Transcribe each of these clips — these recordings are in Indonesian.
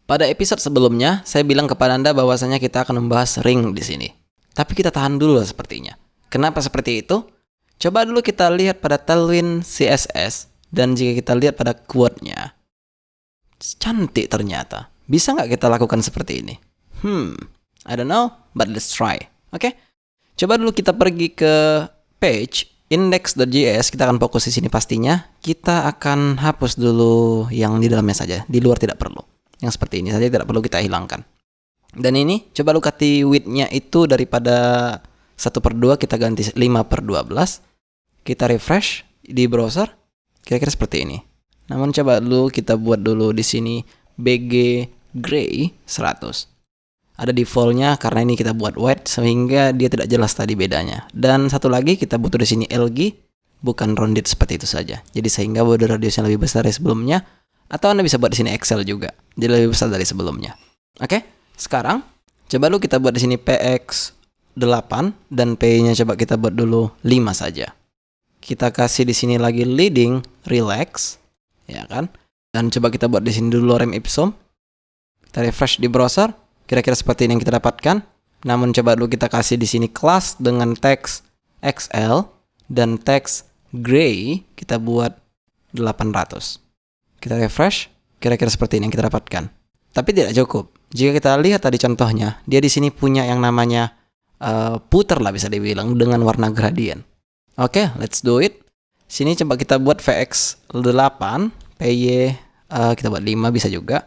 Pada episode sebelumnya, saya bilang kepada Anda bahwasanya kita akan membahas ring di sini. Tapi kita tahan dulu sepertinya. Kenapa seperti itu? Coba dulu kita lihat pada Tailwind CSS, dan jika kita lihat pada quote-nya, cantik ternyata. Bisa nggak kita lakukan seperti ini? I don't know, but let's try. Oke? Coba dulu kita pergi ke page index.js, kita akan fokus di sini pastinya. Kita akan hapus dulu yang di dalamnya saja, di luar tidak perlu. Yang seperti ini saja tidak perlu kita hilangkan. Dan ini coba lu ganti width-nya itu daripada 1/2 kita ganti 5/12. Kita refresh di browser, kira-kira seperti ini. Namun coba dulu kita buat dulu di sini BG gray 100. Ada default-nya karena ini kita buat white sehingga dia tidak jelas tadi bedanya. Dan satu lagi kita butuh di sini LG, bukan rounded seperti itu saja. Jadi sehingga border radiusnya lebih besar dari sebelumnya. Atau Anda bisa buat di sini Excel juga. Jadi lebih besar dari sebelumnya. Oke, sekarang coba dulu kita buat di sini PX8 dan P-nya coba kita buat dulu 5 saja. Kita kasih di sini lagi leading relax, ya kan? Dan coba kita buat di sini dulu lorem ipsum. Kita refresh di browser, kira-kira seperti ini yang kita dapatkan. Namun coba dulu kita kasih di sini class dengan teks XL dan teks gray kita buat 800. Kita refresh, kira-kira seperti ini yang kita dapatkan. Tapi tidak cukup. Jika kita lihat tadi contohnya, dia di sini punya yang namanya puter lah bisa dibilang dengan warna gradient. Oke, let's do it. Sini coba kita buat VX8, PY kita buat 5 bisa juga.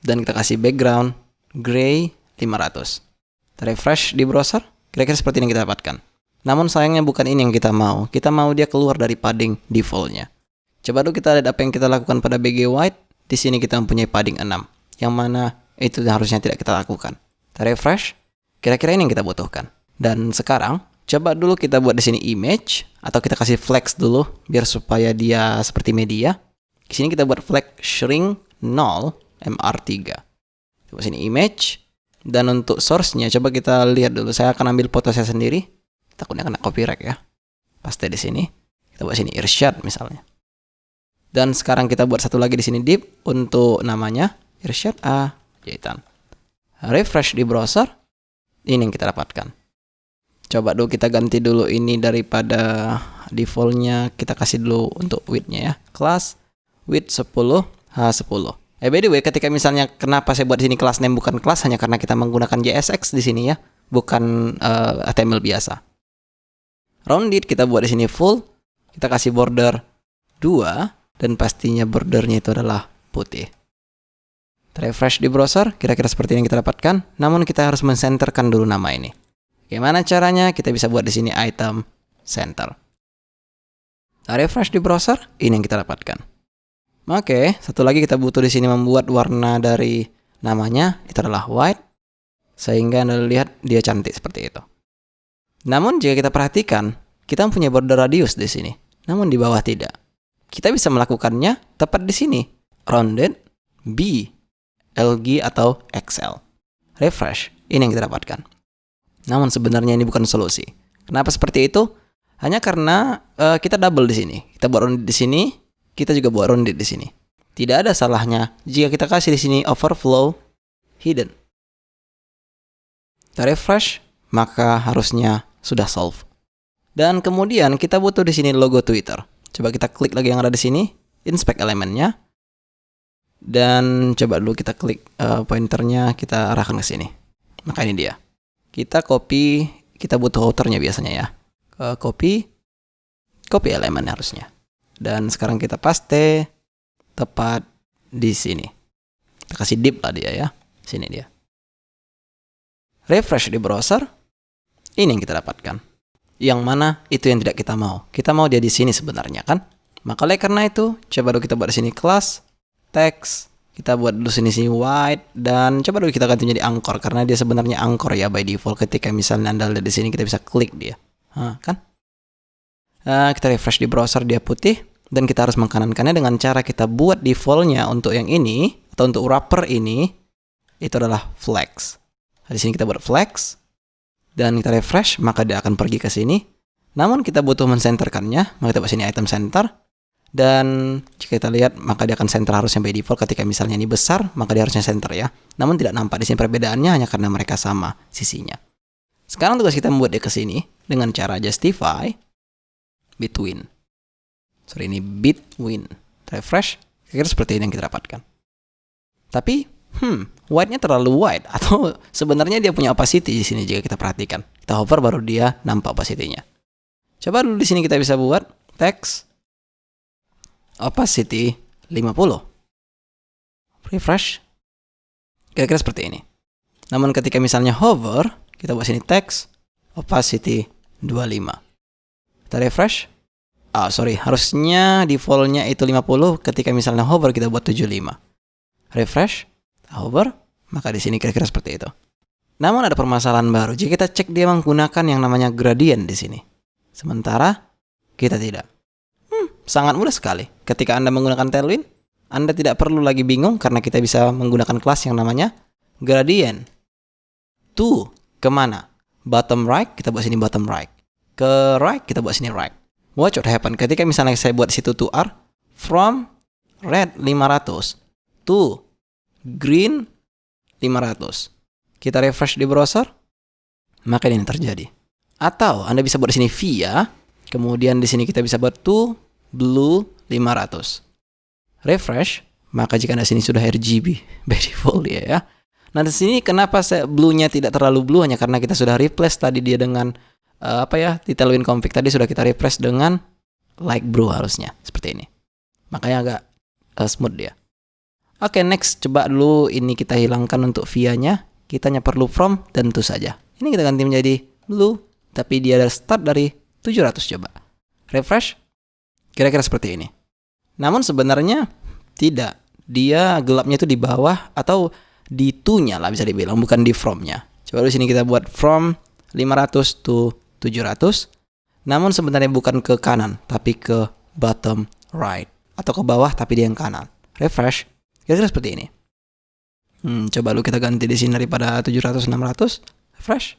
Dan kita kasih background gray 500. Kita refresh di browser, kira-kira seperti ini yang kita dapatkan. Namun sayangnya bukan ini yang kita mau. Kita mau dia keluar dari padding default-nya. Coba dulu kita lihat apa yang kita lakukan pada BG White. Di sini kita mempunyai padding 6. Yang mana itu harusnya tidak kita lakukan. Kita refresh. Kira-kira ini yang kita butuhkan. Dan sekarang, coba dulu kita buat di sini image. Atau kita kasih flex dulu. Biar supaya dia seperti media. Di sini kita buat flex shrink 0 MR3. Coba sini image. Dan untuk source-nya, coba kita lihat dulu. Saya akan ambil foto saya sendiri. Takutnya kena copyright ya. Paste di sini. Kita buat sini Irsyad misalnya. Dan sekarang kita buat satu lagi di sini div untuk namanya Irsyad A. Jaitan. Refresh di browser. Ini yang kita dapatkan. Coba dulu kita ganti dulu ini daripada default-nya. Kita kasih dulu untuk width-nya ya. Class width 10 H10. By the way, ketika misalnya kenapa saya buat di sini class name bukan class hanya karena kita menggunakan JSX di sini ya, bukan HTML biasa. Rounded kita buat di sini full. Kita kasih border 2. Dan pastinya bordernya itu adalah putih. Refresh di browser, kira-kira seperti yang kita dapatkan. Namun kita harus mencenterkan dulu nama ini. Bagaimana caranya? Kita bisa buat di sini item center. Refresh di browser, ini yang kita dapatkan. Oke, satu lagi kita butuh di sini membuat warna dari namanya itu adalah white, sehingga Anda lihat dia cantik seperti itu. Namun jika kita perhatikan, kita mempunyai border radius di sini, namun di bawah tidak. Kita bisa melakukannya tepat di sini. Rounded, B, LG atau XL. Refresh, ini yang kita dapatkan. Namun sebenarnya ini bukan solusi. Kenapa seperti itu? Hanya karena kita double di sini. Kita buat rounded di sini, kita juga buat rounded di sini. Tidak ada salahnya jika kita kasih di sini overflow hidden. Kita refresh, maka harusnya sudah solve. Dan kemudian kita butuh di sini logo Twitter. Coba kita klik lagi yang ada di sini, inspect elemennya. Dan coba dulu kita klik pointernya, kita arahkan ke sini. Maka ini dia. Kita copy, kita butuh outernya biasanya ya. Copy elemen harusnya. Dan sekarang kita paste tepat di sini. Kita kasih div lah dia ya. Sini dia. Refresh di browser. Ini yang kita dapatkan. Yang mana itu yang tidak kita mau. Kita mau dia di sini sebenarnya kan. Maka oleh karena itu, coba dulu kita buat di sini class, text, kita buat dulu sini white, dan coba dulu kita ganti menjadi anchor karena dia sebenarnya anchor ya by default. Ketika misalnya Anda lihat di sini kita bisa klik dia. Kan? Kita refresh di browser dia putih dan kita harus mengkanankannya dengan cara kita buat defaultnya untuk yang ini atau untuk wrapper ini itu adalah flex. Di sini kita buat flex. Dan kita refresh, maka dia akan pergi ke sini. Namun kita butuh mencenterkannya, maka kita buat sini item center. Dan jika kita lihat, maka dia akan center harusnya by default. Ketika misalnya ini besar, maka dia harusnya center ya. Namun tidak nampak di sini perbedaannya hanya karena mereka sama sisinya. Sekarang tugas kita membuat dia ke sini dengan cara justify between. Ini between. Refresh. Kira-kira seperti ini yang kita dapatkan. Tapi, white-nya terlalu white, atau sebenarnya dia punya opacity di sini jika kita perhatikan. Kita hover baru dia nampak opacity-nya. Coba dulu di sini kita bisa buat text opacity 50. Refresh. Kira-kira seperti ini. Namun ketika misalnya hover, kita buat sini text opacity 25. Kita refresh. Harusnya default-nya itu 50. Ketika misalnya hover, kita buat 75. Refresh. Hover, maka di sini kira-kira seperti itu. Namun ada permasalahan baru. Jika kita cek, dia menggunakan yang namanya gradient di sini. Sementara kita tidak. Sangat mudah sekali. Ketika Anda menggunakan Tailwind, Anda tidak perlu lagi bingung karena kita bisa menggunakan kelas yang namanya gradient. To kemana? Bottom right, kita buat sini bottom right. Ke right, kita buat sini right. Watch what happen. Ketika misalnya saya buat situ to R, from red 500 to green 500. Kita refresh di browser, maka ini terjadi. Atau Anda bisa buat di sini via, kemudian di sini kita bisa buat to blue 500. Refresh, maka jika Anda sini sudah RGB by default ya. Nah di sini kenapa blue-nya tidak terlalu blue, hanya karena kita sudah replace tadi dia dengan di Tailwind config tadi sudah kita replace dengan light blue harusnya seperti ini. Makanya agak smooth dia. Oke, next coba dulu ini kita hilangkan untuk via-nya. Kita hanya perlu from dan to saja. Ini kita ganti menjadi blue, tapi dia ada start dari 700 coba. Refresh. Kira-kira seperti ini. Namun sebenarnya tidak. Dia gelapnya itu di bawah atau di to-nya lah bisa dibilang, bukan di from-nya. Coba di sini kita buat from 500 to 700. Namun sebenarnya bukan ke kanan, tapi ke bottom right. Atau ke bawah tapi dia yang kanan. Refresh. Kira-kira seperti ini. Coba dulu kita ganti di sini daripada 700 600. Refresh.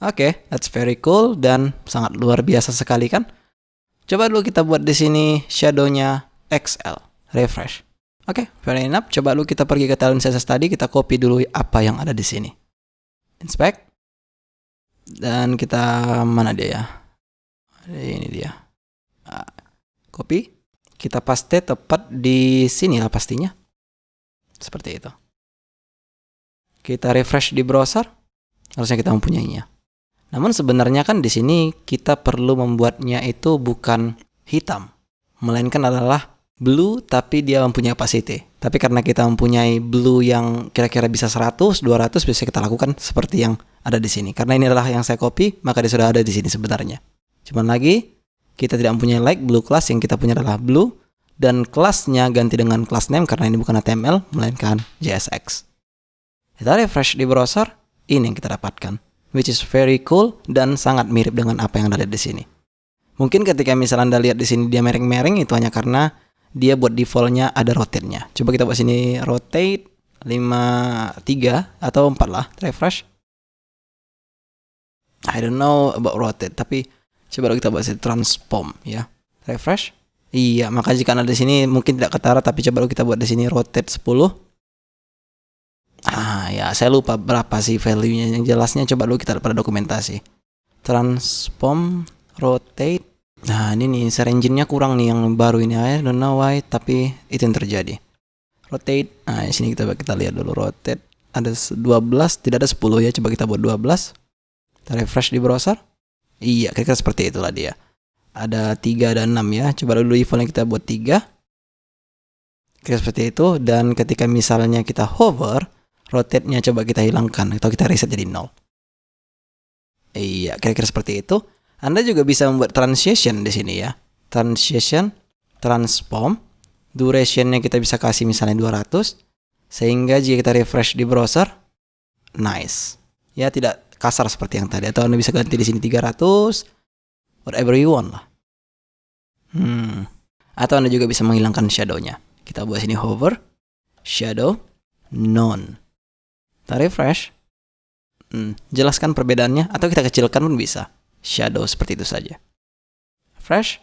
Oke, that's very cool dan sangat luar biasa sekali kan? Coba dulu kita buat di sini shadow-nya XL. Refresh. Oke, very enough. Coba dulu kita pergi ke Tailwind CSS tadi, kita copy dulu apa yang ada di sini. Inspect. Dan kita mana dia ya? Ini dia. Copy. Kita paste tepat di sini lah pastinya. Seperti itu. Kita refresh di browser. Harusnya kita mempunyainya. Namun sebenarnya kan di sini kita perlu membuatnya itu bukan hitam, melainkan adalah blue tapi dia mempunyai opacity. Tapi karena kita mempunyai blue yang kira-kira bisa 100, 200 bisa kita lakukan seperti yang ada di sini. Karena ini adalah yang saya copy, maka dia sudah ada di sini sebenarnya. Cuman lagi kita tidak mempunyai light blue class, yang kita punya adalah blue dan kelasnya ganti dengan class name karena ini bukan HTML melainkan JSX. Kita refresh di browser, ini yang kita dapatkan. Which is very cool dan sangat mirip dengan apa yang ada di sini. Mungkin ketika misalnya Anda lihat di sini dia mereng-mereng itu hanya karena dia buat default-nya ada rotate-nya. Coba kita buat sini rotate 53 atau 4 lah, refresh. I don't know about rotate, tapi coba kita buat sini transform ya. Refresh. Iya, maka jika Anda di sini mungkin tidak ketara, tapi coba kita buat di sini rotate 10. Ya, saya lupa berapa sih value-nya yang jelasnya. Coba dulu kita pada dokumentasi. Transform, rotate. Nah, ini nih, share engine-nya kurang nih yang baru ini. I don't know why, tapi itu yang terjadi. Rotate. Nah, di sini kita lihat dulu rotate. Ada 12, tidak ada 10 ya. Coba kita buat 12. Kita refresh di browser. Iya, kira-kira seperti itulah dia. Ada 3 dan 6 ya. Coba dulu default-nya kita buat 3. Kira seperti itu. Dan ketika misalnya kita hover, rotate-nya coba kita hilangkan atau kita reset jadi 0. Iya, kira-kira seperti itu. Anda juga bisa membuat transition di sini ya. Transition, transform, duration-nya kita bisa kasih misalnya 200 sehingga jika kita refresh di browser, nice. Ya, tidak kasar seperti yang tadi, atau Anda bisa ganti di sini 300, whatever you want lah. Atau Anda juga bisa menghilangkan shadow-nya. Kita buat sini hover, shadow, none. Kita refresh. Jelaskan perbedaannya atau kita kecilkan pun bisa. Shadow seperti itu saja. Refresh.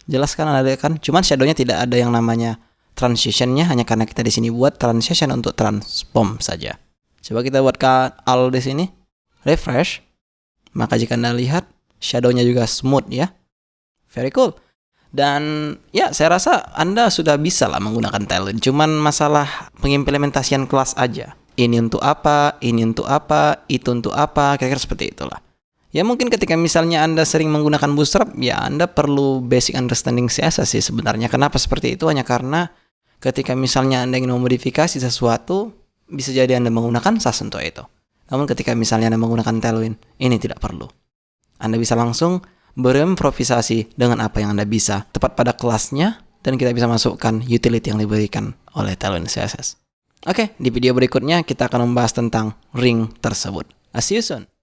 Jelas kan ada kan? Cuman shadownya tidak ada yang namanya transitionnya, hanya karena kita di sini buat transition untuk transform saja. Coba kita buatkan all di sini, refresh. Maka jika Anda lihat, shadownya juga smooth ya. Very cool. Dan ya saya rasa Anda sudah bisa lah menggunakan Tailwind. Cuman masalah pengimplementasian kelas aja. Ini untuk apa, ini untuk apa, itu untuk apa, kira-kira seperti itulah. Ya mungkin ketika misalnya Anda sering menggunakan Bootstrap, ya Anda perlu basic understanding CSS sih sebenarnya. Kenapa seperti itu? Hanya karena ketika misalnya Anda ingin memodifikasi sesuatu, bisa jadi Anda menggunakan SAS untuk itu. Namun ketika misalnya Anda menggunakan Tailwind, ini tidak perlu. Anda bisa langsung berimprovisasi dengan apa yang Anda bisa, tepat pada kelasnya, dan kita bisa masukkan utility yang diberikan oleh Tailwind CSS. Oke, di video berikutnya kita akan membahas tentang ring tersebut. See you soon!